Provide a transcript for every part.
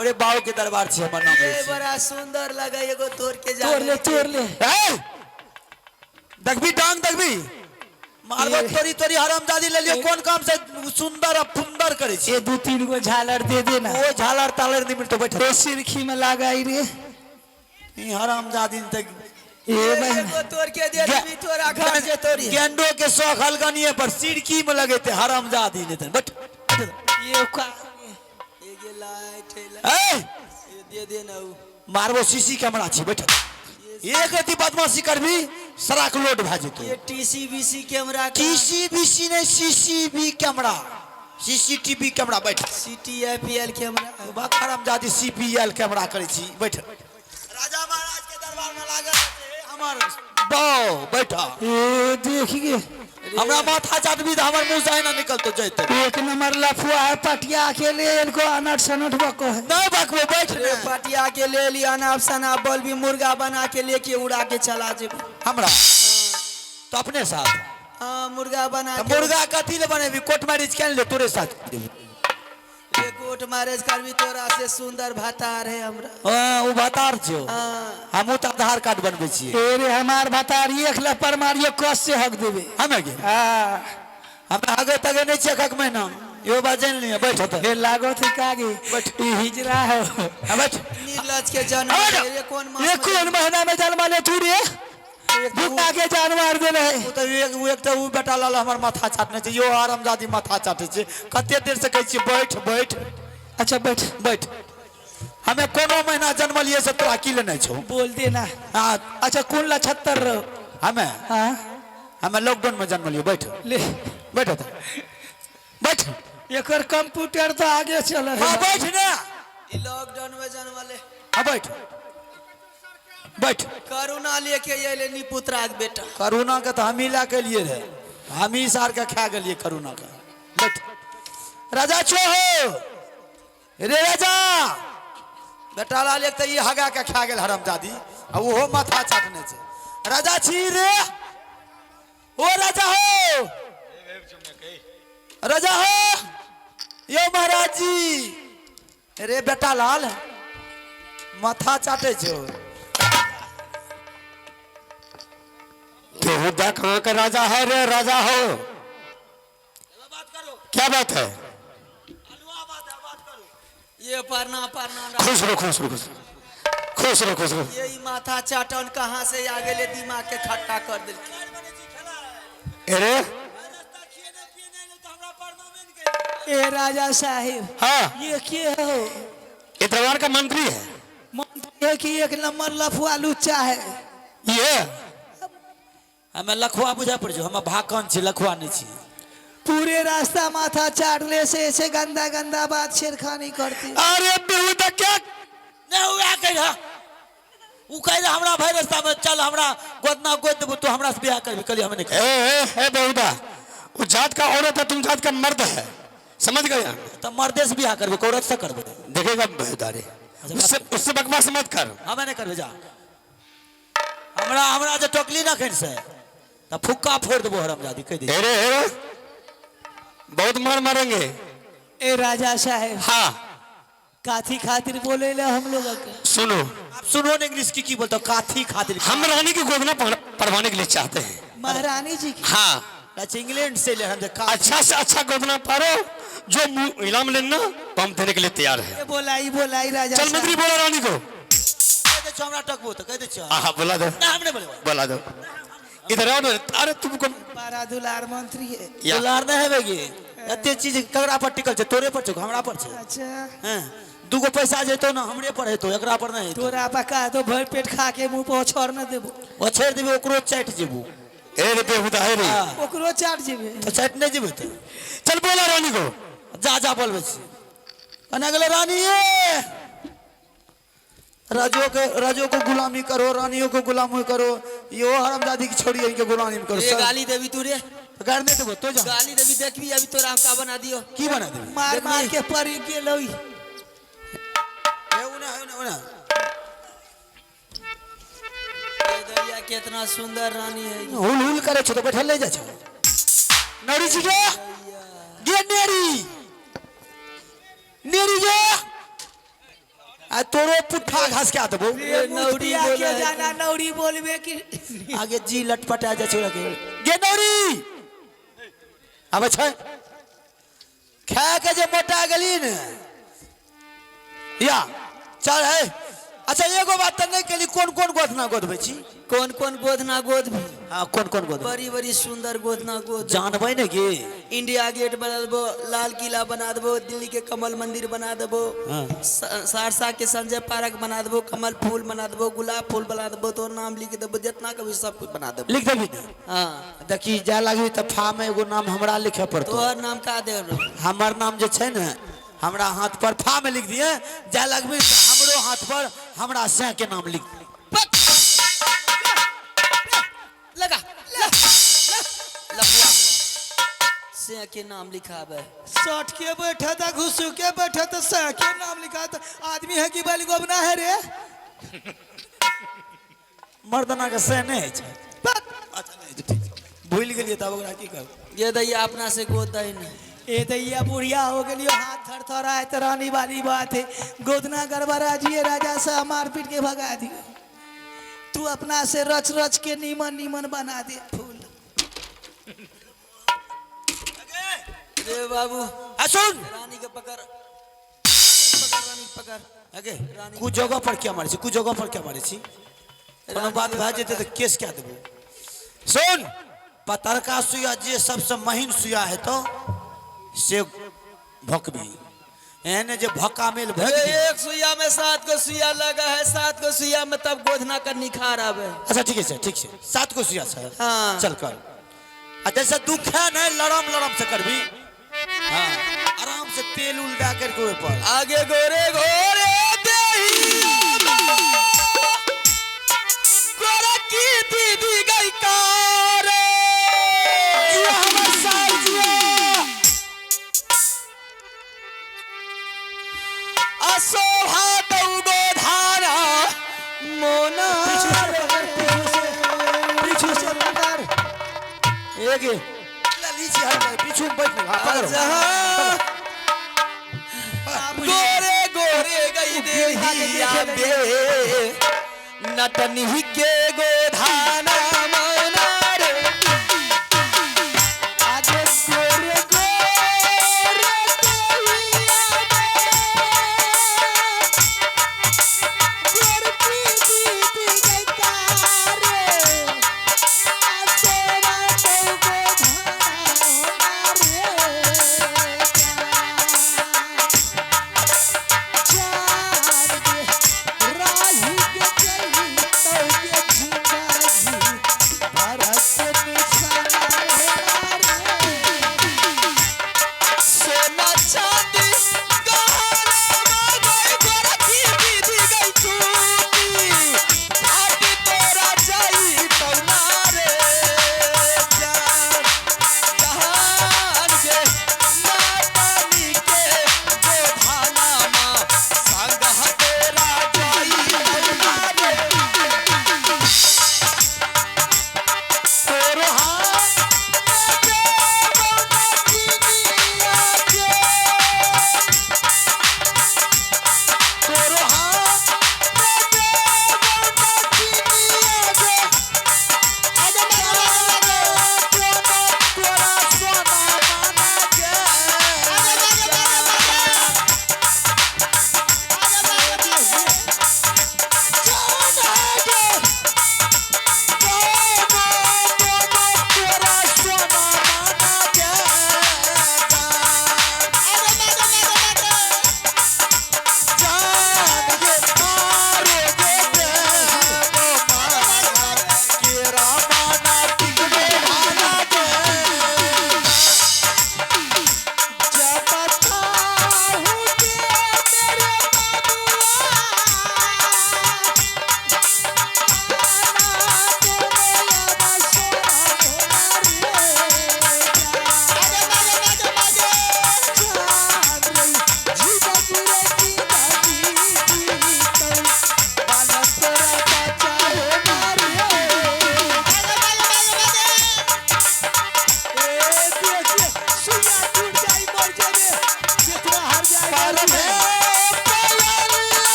हमरे बाव के दरबार से हमर नाम ये बड़ा सुंदर लगा एगो तोड़ के जा तोड़ ले दगबी टांग दगबी मारबो तोरी तोरी हरामजादी ले लियो कौन काम से सुंदर और फुंदर करे छी ये 2-3 गो झालर दे दे ना वो झालर तालर नहीं मिलतो बैठ तो सिरखी में लगाई रे ई हरामजादी तक ये एगो तोड़ के दे दी तोरा घर से तोड़ी गेंडो के शौक हलगनिए पर सिरकी में लगेते हरामजादी ने बैठ ये का ये लाइट ए दे दे ना मारबो सीसी कैमरा छी बैठ एक अति बदमाशी करबी सराक लोड भ जेतो ये टीसीबीसी कैमरा टीसीबीसी ने सीसीबी कैमरा सीसीटीवी कैमरा बैठ सीटीएफएल कैमरा बा हरामजादी सीपीएल कैमरा करे छी बैठ राजा महाराज के दरबार में लागल है हमर बाओ बैठा ये देखिए हमरा माथा चाटबी त हमर मुंह से ना निकलतो जैते एक नंबर लफुआ है पटिया के ले इनको अनट सनट बको है नहीं बकबो बैठ रे पटिया के ले लिया अनाप शनाप बल भी मुर्गा बना के लेके उड़ा के चला जे हमरा तो अपने साथ हां मुर्गा बना तो के मुर्गा कथी ले बनेबी कोर्ट मैरिज केन ले तोरे साथ ये कोर्ट मैरिज करबी तोरा से सुंदर भातार है हमरा हां उ बतार छो हां हमू त आधार कार्ड बनबे छी तेरे हमार बतारी एक लपर मारियो कस से हक देबे हमें के हां हम आगे तक नहीं छे कक महीना यो बाजन नहीं बैठ त ये लागो थी कागे ये हिजरा है बैठ नीलज के जन्म ये कौन ये कौन महीना में जन्म ले तू रे भूखा के जानवर दे रहे उ त एक त उ बेटा लाल हमर माथा चाटने छै यो हरामजादी माथा चाटे छै कते देर से कहै छी बैठ बैठ अच्छा बैठ बैठ हमें कोनो महीना जन्म लिए से तोरा की लेने छौ बोल देना हां अच्छा कौन ला 76 हमें हां हमें लॉकडाउन में जन्म लियो बैठ ले बैठ त बैठ एकर कंप्यूटर तो आगे चल है हां बैठ ना ई लॉकडाउन में जन्म ले हां बैठ बैठ करुणा लेके येले निपुत्रा के बेटा करुणा के तो हम ही ला के लिए रहे हम ही सार के खा गेलिए करुणा का बैठ राजा छो हो रे राजा बेटा लाल एक त ई हगा के खा गेल हरामजादी आ ओहो माथा चाटने छै राजा छी रे ओ राजा हो राजा हो यो महाराज जी रे बेटा लाल माथा चाटे छो तो कहाँ का राजा है रे राजा हो क्या बात है ये परना खुश रहो खुश रहो खुश रहो खुश रहो खुश रहो ये ई माथा चाटन कहां से आ गेले दिमाग के खट्टा कर दिल अरे ए राजा साहिब हाँ ये क्या हो ये दरबार का मंत्री है मंत्री है कि एक नंबर लफुआ लुच्चा है ये हमें लखुआ बुझा पड़ जो हम भाकन छी लखुआ नहीं छी पूरे रास्ता माथा चाटने से ऐसे गंदा गंदा बात छेड़खानी करती अरे बेहुदा क्या नहीं हुआ कह उ कह हमरा भाई रास्ता में चल हमरा गोदना गोद देबो तो हमरा से ब्याह करबी कली हम नहीं ए बेहुदा वो जात का औरत है तुम जात का मर्द है समझ गए तो मर्दे से ब्याह करबे औरत से करबे देखेगा बेहुदा रे उससे बकवास मत कर हमें नहीं करबे जा हमरा जे टोकली ना खन से त फुक्का फोड़ देबो हरामजादी कह दे अरे बहुत मार मारेंगे ए राजा साहेब हाँ काथी खातिर बोले ले हम लोग सुनो आप सुनो ना इंग्लिश की बोलते हो काथी खातिर हम रानी की गोदना पढ़वाने के लिए चाहते हैं महारानी जी की हाँ अच्छा इंग्लैंड से ले हम अच्छा से अच्छा गोदना पारो जो इनाम लेना तो हम देने के लिए तैयार है बोलाई राजा चल मंत्री बोला रानी को कह दे हमरा टकबो तो कह दे छ हाँ बोला दो ना हमने बोले बोला दो इधर आओ ना अरे तुमको बड़ा दुलार मंत्री है दुलार नहीं हेबेगी एते चीज कगरा पर टिकल छै तोरे पर छै हमरा पर छै अच्छा हैं दूगो पैसा जेतो ना हमरे पर हेतो एकरा पर नहीं हेतो तोरा पका तो भर पेट खा के मुंह पर छोड़ न देबो ओ छोड़ देबे ओकरो चाट जेबू ए रे बेहुदा है रे ओकरो चाट जेबे तो चाट नहीं जेबे तो चल बोला रानी को जा बोलबे छी कना गेले रानी राजो को गुलामी करो रानियों को गुलामी करो यो हरामजादी की छोड़ी इनके गुलामी करो ये गाली देवी तू रे गाड़ी देबो तो जा गाली देवी देखबी अभी तोरा का बना दियो की बना देबी मार के परी के लई ए उना दैया कितना सुंदर रानी है हुल हुल करे छ तो बैठल ले जा छ नौरी छिटो गे नेरी जो आ तोरो पुट्ठा घास क्या देबो नौरी आके बोले जाना नौरी बोलबे कि आगे जी लटपटा जा छोड़ा के गे नौरी अब छै खा के जे मोटा गेली ने या चल है। अच्छा एगो बात त नहीं केली कौन कौन गोदना गोदबै छी कौन कौन गोदना गोद भी हां कौन कौन गोद बड़ी बड़ी सुंदर गोदना गोद जानबै ने गे इंडिया गेट बना देबो, लाल किला बना देबो, दिल्ली के कमल मंदिर बना देबो, सहरसा के संजय पार्क बना देबो, कमल फूल बना देबो, गुलाब फूल बना देबो, तो नाम लिख देबो, जितना कभी सब कुछ बना देबो। लिख देबी ने हाँ देखी जा लगी त फा में एगो नाम हमरा लिखे पड़तो तोहर नाम का दे हमर नाम जे छै ने हमरा हाथ पर फा में लिख दिए जा लगबी त हमरो हाथ पर हमरा से के नाम लिख लगा से के नाम लिखावे सट के बैठा था घुसू के बैठा था सह के नाम लिखा था आदमी है कि बलि गोबना है रे मर्दना के से नहीं छै अच्छा नहीं ठीक भूल गेलिए तब ओकरा की कर ये दैया अपना से गोद दही नहीं ए दैया बुढ़िया हो गलियो हाथ थरथराए तो रानी वाली बात है गोदना गड़बड़ा जिए राजा से मार पीट के भगा दियो तू अपना से रच रच के नीमन नीमन बना दे फूल रे बाबू आ सुन रानी के पकड़ रानी के पकड़ आगे कुछ जगह पर क्या मारे छी कुछ जगह पर क्या मारे छी कोनो बात भ जेते त केस क्या देबो सुन पतरका सुइया जे सबसे महीन सुइया है तो से भोकबी एने जे भक्का मेल भग एक सुइया में 7 को सुइया लगा है, 7 को सुइया में तब गोदना का निखार आवे। अच्छा ठीक है 7 को सुइया से हाँ। चल कर आ जैसे दुख है ना लड़म लड़म से करबी हाँ आराम से तेल उल डाल करके ऊपर आगे गोरे गोरे गोरा की दीदी गई कार ये हमर साल जिया असोहा दौगो धारा मोना पीछू से पकड़ एक लीची हर पीछू में बैठ हां पकड़ो जहां गोरे गोरे गई देहिया बे नटनी के गोधाना मना रे आगे गोरे गोरे राही के चली तो के झूठा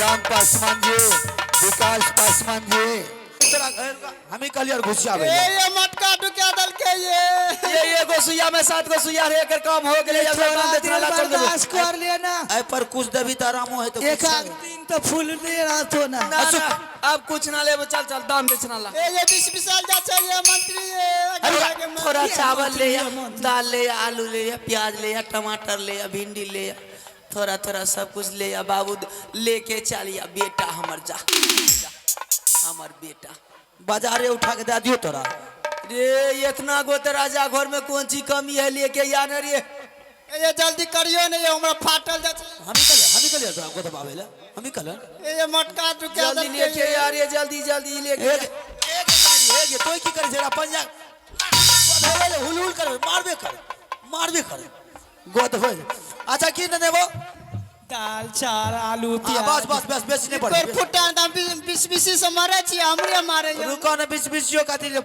राम पासवान जी, विकास पासवान जी, हम ही कल यार घुसिया ये मटका ढुकिया दल के ये गो सुइया में 7 गो सुइया रे कर काम हो गेले या थोड़ा बांध देर देला चल देबो बर्दाश्त कर लेना। ऐ पर कुछ देवी तो आरामो है तो एक आध दिन तो फूल दे रहा तो ना। ना ना अब कुछ ना ले चल चल दाम बेचना ला ये 20 साल जा चाहिए मंत्री ये थोड़ा चावल ले या दाल ले या आलू ले या प्याज ले या टमाटर ले या भिंडी ले या थोड़ा थोड़ा सब कुछ ले या बाबू लेके चलिया बेटा हमर जा हमर बेटा बाजारे उठा के दे दियो तोरा। रे इतना गो तो राजा घर में कौन ची कमी है लेके या न रे ये जल्दी करियो नहीं हमरा फाटल जा हम ही कल तोरा को दबावेला हम ही कल ये मटका तू क्या जल्दी लेके यार ये जल्दी जल्दी लेके एक तोय की करे छेरा पंजा हुलहुल कर मारबे कर गोद हो। अच्छा की न देबो दाल चार आलू बस बस बस बेसी नहीं तोर पड़े फुटा दाम 20 से मारे छी हमरे मारे रुको न 20 यो खातिर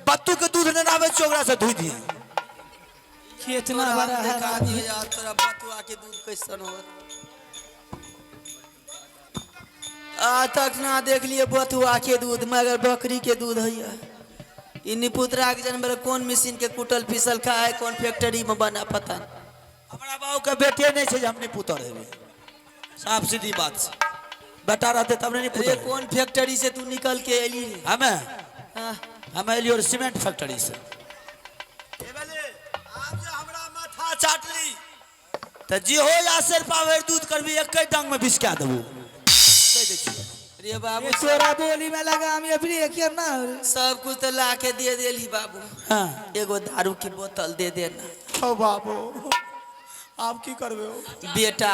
बत्तू के दूध न आवे चोगरा से धुई दिए। कितना बड़ा है दिखा दिए यार तोरा बतुआ के दूध कैसन हो आज तक ना देख लिए बतुआ के दूध मगर बकरी के दूध है इन पुत्रा के जन्म कौन मशीन के कुटल पिसल का है कौन फैक्ट्री में बना पता हमरा बाबू के बेटे नहीं छे हमने पुतर है साफ सीधी बात से बेटा रहते तब नहीं अरे पुतर कौन फैक्ट्री से तू निकल के एली हमें एलियो सीमेंट फैक्ट्री से हमरा माथा चाटली त जी हो या सिर पावर दूध करबी एक डांग में बिस्का देबो कह दे छी। रे बाबू ये तोरा बोली में लगा हम अपनी एक ना सब कुछ तो ला के दे देली बाबू हां एगो दारू की बोतल दे देना ओ बाबू आप की करबे हो बेटा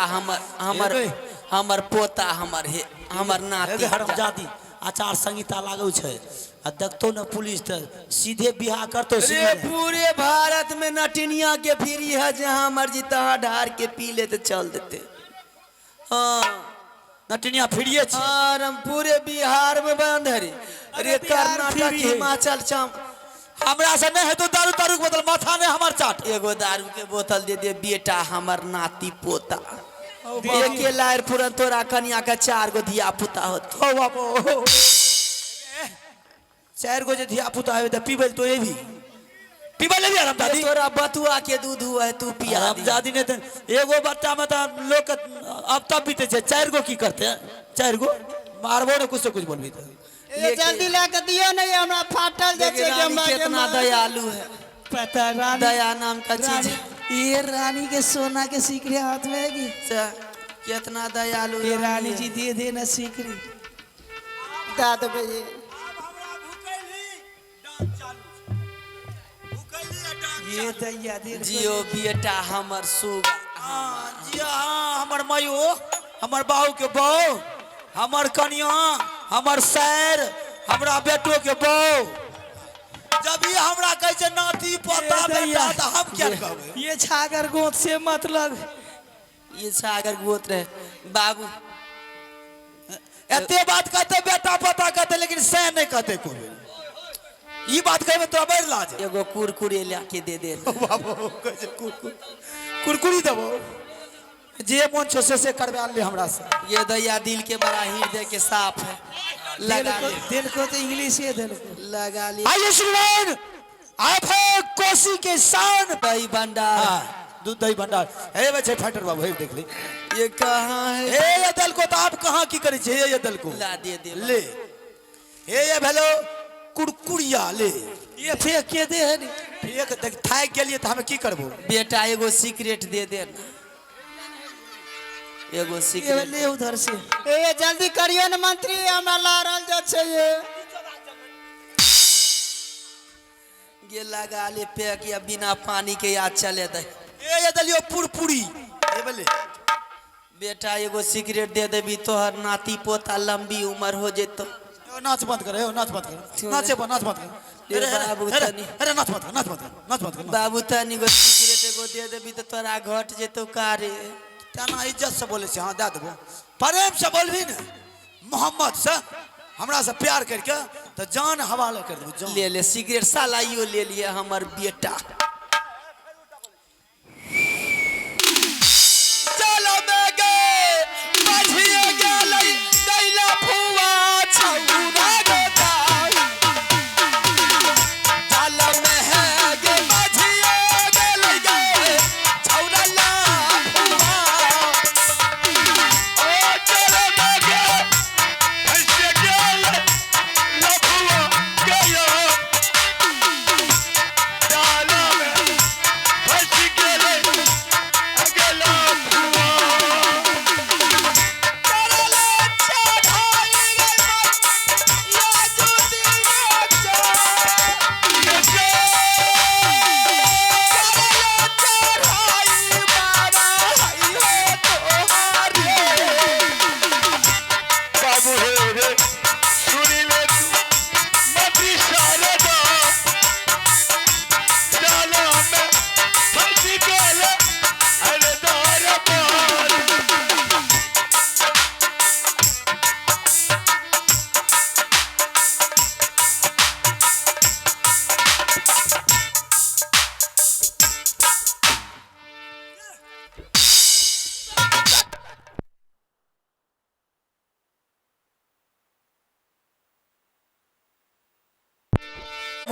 हमर पोता हमर नाती हरामजादी आचार संहिता लागू छे आ देखतो न पुलिस त सीधे बियाह करतो रे पूरे भारत में नटिनिया के फ्री है जहाँ मर्जी तहाँ ढार के पी ले तो चल देते हाँ नटनिया फिरिए छी और हम पूरे बिहार में बंद है रे कर्नाटक हिमाचल चम हमरा से नहीं है तो दारू तारू के बोतल माथा ने हमर चाट एगो दारू के बोतल दे दे बेटा हमर नाती पोता एके लायर पुरन तोरा कन्या का 4 गो धिया पुता होत ओ बाबू 4 गो जे धिया पुता है त पीबल तो ये भी पीबल ले हरामजादी तोरा बतुआ के दूध हुआ है तू पिया हरामजादी ने त एगो बच्चा में त लोग अब तब बीते छे 4 गो की करते हैं 4 गो मारबो ने कुछ से कुछ बोलबी त ये जल्दी ला के दियो नहीं हमरा फाटल जे छे कितना दयालु है पता रानी दया नाम का चीज ये रानी के सोना के सीकरी हाथ में है कि कितना दयालु ये रानी जी दे देना सीकरी दाद भैया ये दैया दे जियो बेटा हमर सुगा जी हां हमर मायो हमर बाऊ के बहू हमर कन्या हमर सैर हमरा बेटो के बहू जब ये हमरा कहे छे नाती पोता बेटा त हम क्या कहबे ये छागर गोद से मतलब ये सागर गोत्र है बाबू एते बात कहते बेटा पोता कहते लेकिन से नहीं कहते कोई ई बात कहे में तो बड़ लाज एगो कुरकुरे लाके दे दे बाबू कहे कुरकुरी देबो जे मन छो से करबे ले हमरा से ये दैया दिल के बड़ा हृदय के साफ है लगा ले दिल को तो इंग्लिश ये दिल को लगा ले आइए श्रीमान आप है कोसी के शान दही भंडार दूध दही भंडार हे बच्चे फाइटर बाबू हे देख ले ये कहाँ है हे ये दल को तो आप कहाँ की करे छे ये दल को ला दे दे ले हे ये भेलो कुरकुरिया ले ये फेंक के दे है नी फेंक देख थाक गेलिए त हम की करबो बेटा एगो सीक्रेट दे दे एगो ये सीक्रेट ले उधर से ए जल्दी करियो न मंत्री हमरा लारल जा छै ये लगा ले पैक या बिना पानी के याद चले दे ये दलियो पुरपुरी हे बोले बेटा एगो सिगरेट दे देबी तोहर नाती पोता लंबी उम्र हो जेतो नाच मत करे नाच मत करे नाचे पर नाच मत करे रे बाबू तनी अरे नाच मत कर नाच मत कर नाच मत कर बाबू तनी गो सिगरेट एगो दे देबी तो तोरा घट जेतो कारे तना इज्जत से बोले से हां दे देबो प्रेम से बोलबी न मोहम्मद से हमरा से प्यार करके तो जान हवाले कर देबो जान ले ले सिगरेट साला यो ले लिए हमर बेटा चलो मैं गए बढ़िए गेलै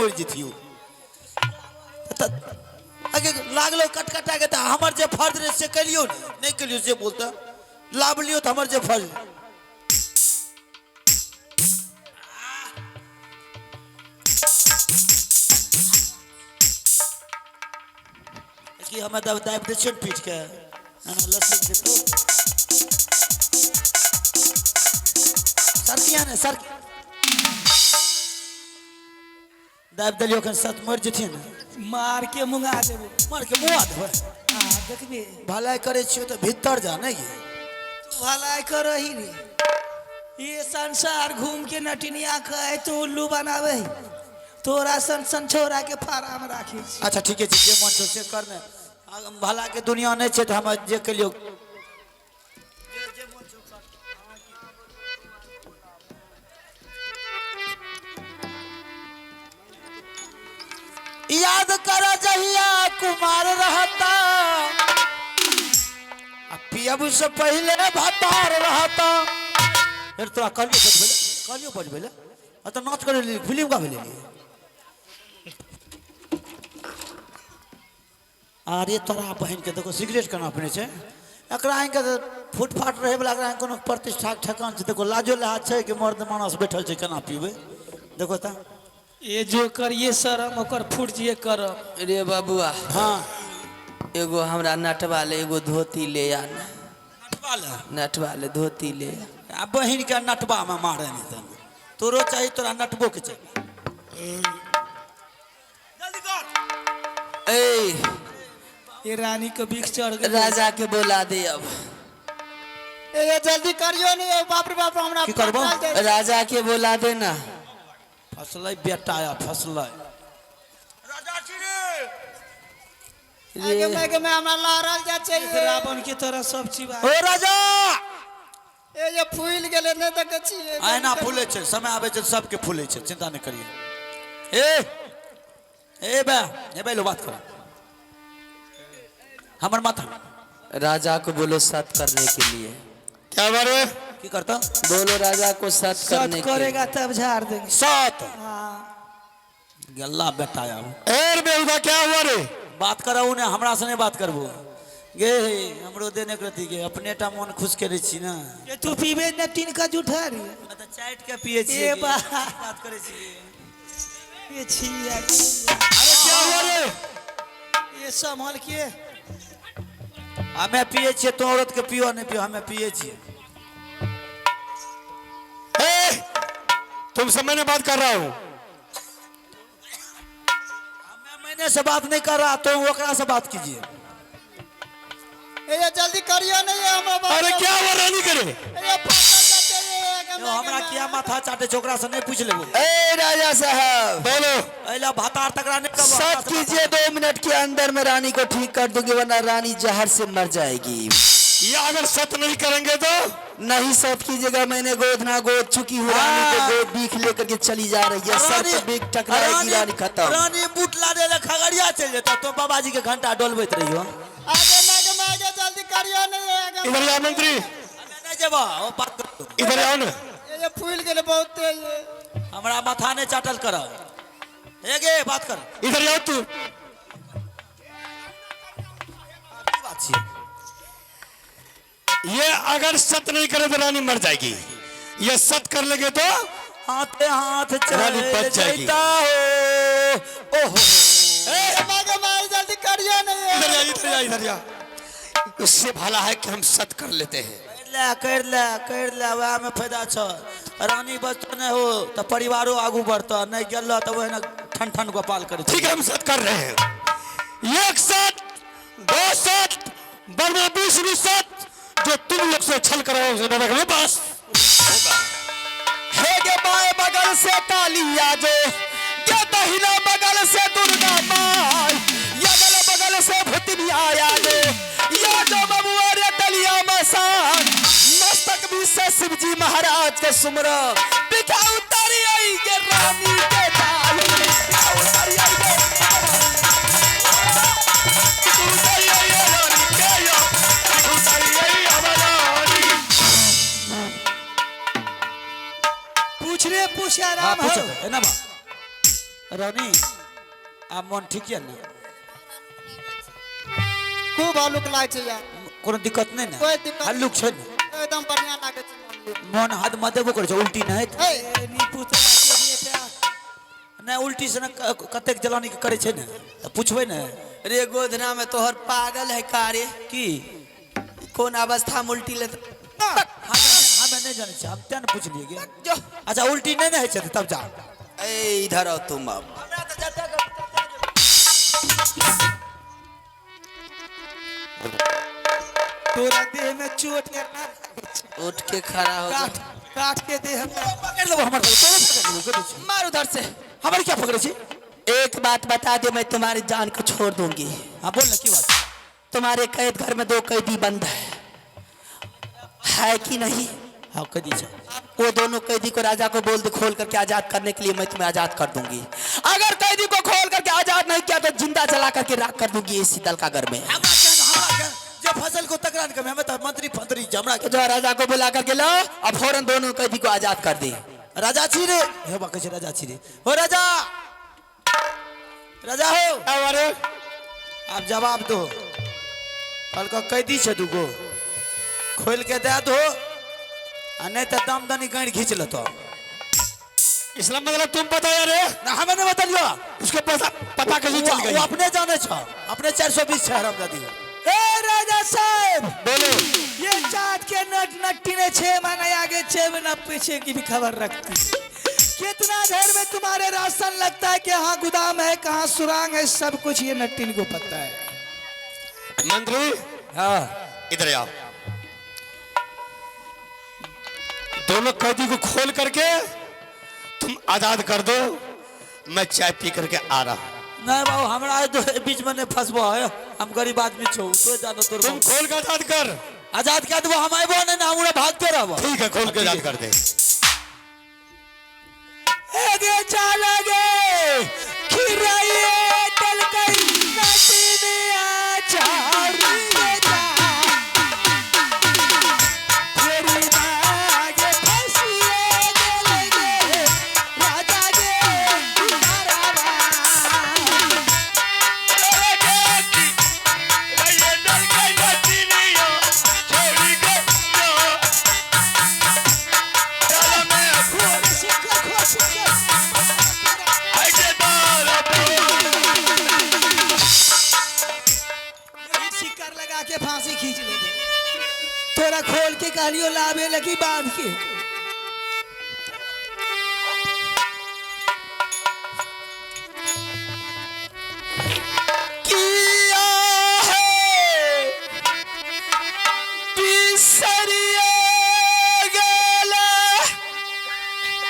मर जतियो आगे लागलो कटकटा के हमर जे फर्ज रे से कलियो नहीं कलियो से बोलता लाभ लियो तो हमर जे फर्ज कि हमें दाब दे छट पीट के ana लस्सी दे तो सरकिया ने सर दाब दलियो के साथ मर जथिन मार के मुंगा देबो मार के मुआ देबो हां देखबे भलाई करे छियो तो भीतर जा नहीं भलाई करही रे ये संसार घूम के नटनिया कहे तो उल्लू बनावे तोरा सन छोरा के फाराम राखी छी। अच्छा ठीक है जे मन छो से करने भला के दुनिया नहीं छे तो हम जे कलियो याद कर जहिया कुमार रहता पियब से पहले भतार रहता फिर तोरा कलियो बजबेले तो नाच करे फिल्म का भेले अरे तोरा बहन के देखो सिगरेट केना पीने छे एकरा के फुटफाट रहे वाला एकरा कोनो प्रतिष्ठा ठकान छे देखो लाजो लहा छे कि मर्द मानस बैठल छे केना पीबे देखो ता ये जो करिए शरम ओकर फुट जिए करम रे बाबुआ हां एगो हमरा नटवा ले एगो धोती ले आ नटवा ले धोती ले आ बहन के नटबा में मारे नहीं तन तोरो चाहिए तोरा नटबो के चाहिए जल्दी कर ए ये रानी के बिख चढ़ गए राजा के बोला दे अब ये जल्दी करियो नहीं बाप रे बाप हमरा की करबो राजा के बोला दे ना फसलै बेटा या फसलै राजा छी रे आगे में हमरा लहरल जा चाहिए रावण की तरह सब चिबा ओ राजा ये फूल गेले नहीं देखे छी आयना फूले छे समय आवे छे सबके फूले छे चिंता नहीं करिए ए बे लो बात कर हमर माथा राजा को बोलो सत करने के लिए क्या बारे की करता बोलो राजा को सत करने सत करेगा तब झाड़ देंगे सात हाँ गल्ला बेटा यार एर बेहुदा क्या हुआ रे बात कराऊ ने हमरा से नहीं बात करबो गे हमरो देने करती के अपने टा मन खुश करे छी ना ये तू पीबे न तीन का जूठा रे मैं तो चाट के पिए छी ए बा बात करे छी ये छिया अरे क्या हुआ रे ये संभल के हमें पिए छी तो औरत के पियो नहीं पियो हमें पिए छी तुमसे मैंने बात कर रहा हूँ मैंने से बात नहीं कर रहा तो ओकरा से बात कीजिए ये जल्दी करियो नहीं हम अरे क्या हुआ रानी करे ये फाटल जाते यो हमरा किया माथा चाटे छोकरा से नहीं पूछ लेबो ए राजा साहब बोलो एला भातार तकरा नहीं करबो सत कीजिए 2 मिनट के अंदर में रानी को ठीक कर दूंगी वरना रानी जहर से मर जाएगी ये अगर सत नहीं करेंगे तो नहीं सत कीजिएगा मैंने गोद ना गोद चुकी हूँ रानी को गोद बीख लेकर के चली जा रही है सर पे बीख टकराएगी रानी खत्म रानी बूटला दे ले खगड़िया चल जाता तो बाबाजी के घंटा डोलबैत रहियो आगे जल्दी करियो नहीं इधर आओ मंत्री हमें नहीं जेबो ओ बात करो इधर आओ ना ये फूल गेले बहुत तेज हमरा माथा ने चाटल कर हे गे बात कर इधर आओ तू की बात छी ये अगर सत नहीं करे तो रानी मर जाएगी ये सत कर लेंगे तो हाथे हाथ रानी बच जाएगी। चलता हो ओहो जल्दी करियो नहीं इधर जा उससे भला है कि हम सत कर लेते हैं कर ले वह में फायदा छ रानी बचतो नहीं हो तो परिवारो आगू बढ़ता नहीं गेल तो वह ठन ठन गोपाल करे ठीक है हम सत कर रहे हैं एक सत 2 सत बर्मा 20 सत जो तुम लोग से छल कराओ बस हे गे बाएं बगल से कालिया जो ये दहिना बगल से दुर्गा माई अगल बगल से भूतनिया आया जो ये जो बबुआ रे दलिया मसान मस्तक भी से शिवजी महाराज के सुमरा बिका उतारी आई के रानी के दाल बिका उतारी आई के उतारी आई रानी के यो उतारी आई हमारा पूछ रे पूछ आराम पूछ हो है ना बा रानी आप मन ठीक है ना? खूब हल्लुक लागे छै यार, कोनो दिक्कत नहीं ना? कोई दिक्कत हल्लुक छै ना? एकदम बढ़िया लागे छै मन। मन हाथ मदेबो करे छै, उल्टी नहीं है? ए नीपू तो नहीं उल्टी से ना कतेक जलानी के करे छै ना, तो पूछबे ना रे गोधना में तोहर पागल है कारे की कौन अवस्था में उल्टी ले हमें नहीं जाने छै, हम तें न पूछलिए गे। जो अच्छा उल्टी नहीं ना है छै तब जा। ए इधर आओ तुम अब तोरा देह में चोट करना, उठ के खड़ा हो जा। काट काट के देह में पकड़ लो हमर तोरे पकड़ लो के छै। मार उधर से। हमर क्या पकड़े छै? एक बात बता दे, मैं तुम्हारी जान को छोड़ दूंगी। हां बोल ना की बात? तुम्हारे कैद घर में 2 कैदी बंद है कि नहीं? हां कदी छै। वो दोनों कैदी को राजा को बोल दे खोल करके आजाद करने के लिए, मैं तुम्हें आजाद कर दूंगी। अगर कैदी को खोल करके आजाद नहीं किया तो जिंदा जला करके राख कर दूंगी इसी दलकागर में। हमरा के जे फसल को तकरार के हमें तो मंत्री फंत्री जमरा के जो राजा को बुला करके लो अब फौरन दोनों कैदी को आजाद कर दे। राजा छी रे हे बा कहे राजा छी रे हो राजा राजा हो अरे आप जवाब दो। कल का कैदी छे दुगो खोल के दे दो आ नहीं तो दमदनी गाड़ी खींच ले तो। इसका मतलब तुम पता यार ना हमें नहीं बतलियो उसके पता कैसे चल वो गई? अपने जाने छो अपने 420 छे हरामजादी। ए राजा साहब बोलो। ये चाट के नट नट्टी ने 6 महीने आगे 6 महीना पीछे की भी खबर रखती है। कितना देर में तुम्हारे राशन लगता है कि हाँ गोदाम है कहाँ सुरांग है, सब कुछ ये नट्टी को पता है। मंत्री हां इधर आओ। दोनों कैदी को खोल करके तुम आजाद कर दो, मैं चाय पी करके आ रहा हूं। नहीं बाबू हमरा तो बीच में नहीं फंसबो है, हम गरीब आदमी छो तो जानो तोर तुम खोल के आजाद कर। आजाद कर देबो, हम आइबो नहीं ना हमरा भागते रहबो। ठीक है खोल के आजाद कर दे। आगे चलोगे खिराइए तलकई नदी में आचारिए जा तेरी आगे फंसिए गेलेगे राजा गे नारावा शिकर लगा के फांसी खींच लेंगे। थोड़ा खोल के कहलियो लावे लगी बांध के। किया है बिसरिए गेला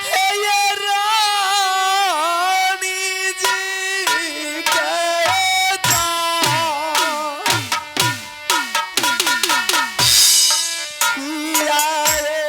है ये रानी जी के किया है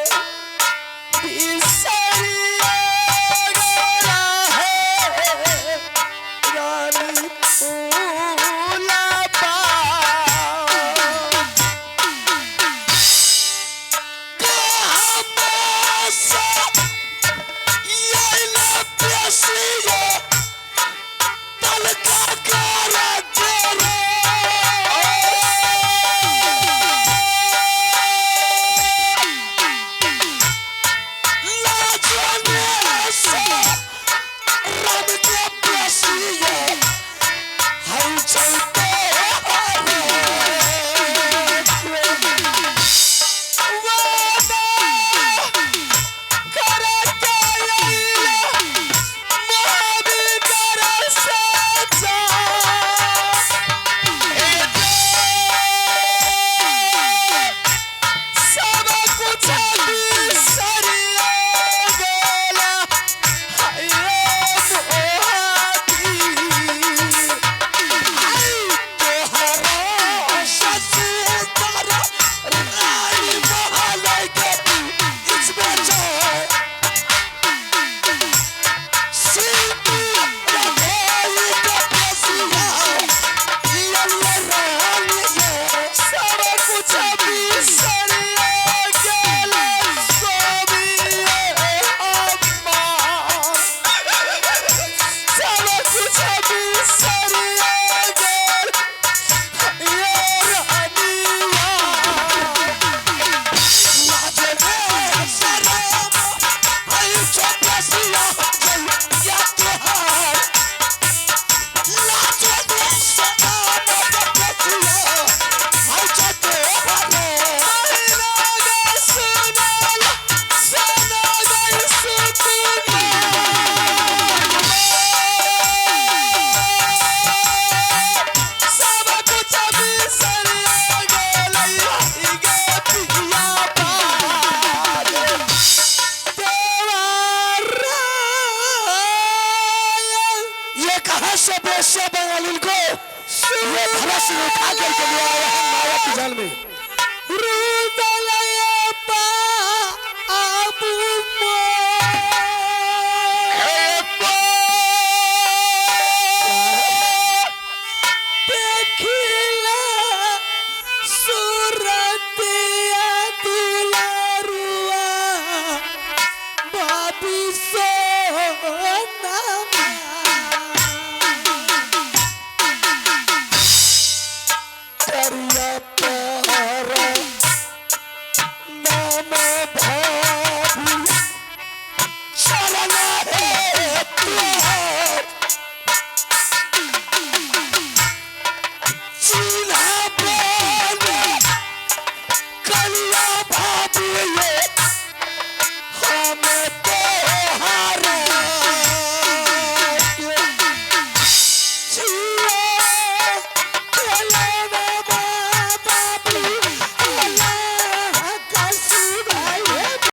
ये धनुष उठा कर के ले आया है माया की जाल में। नाम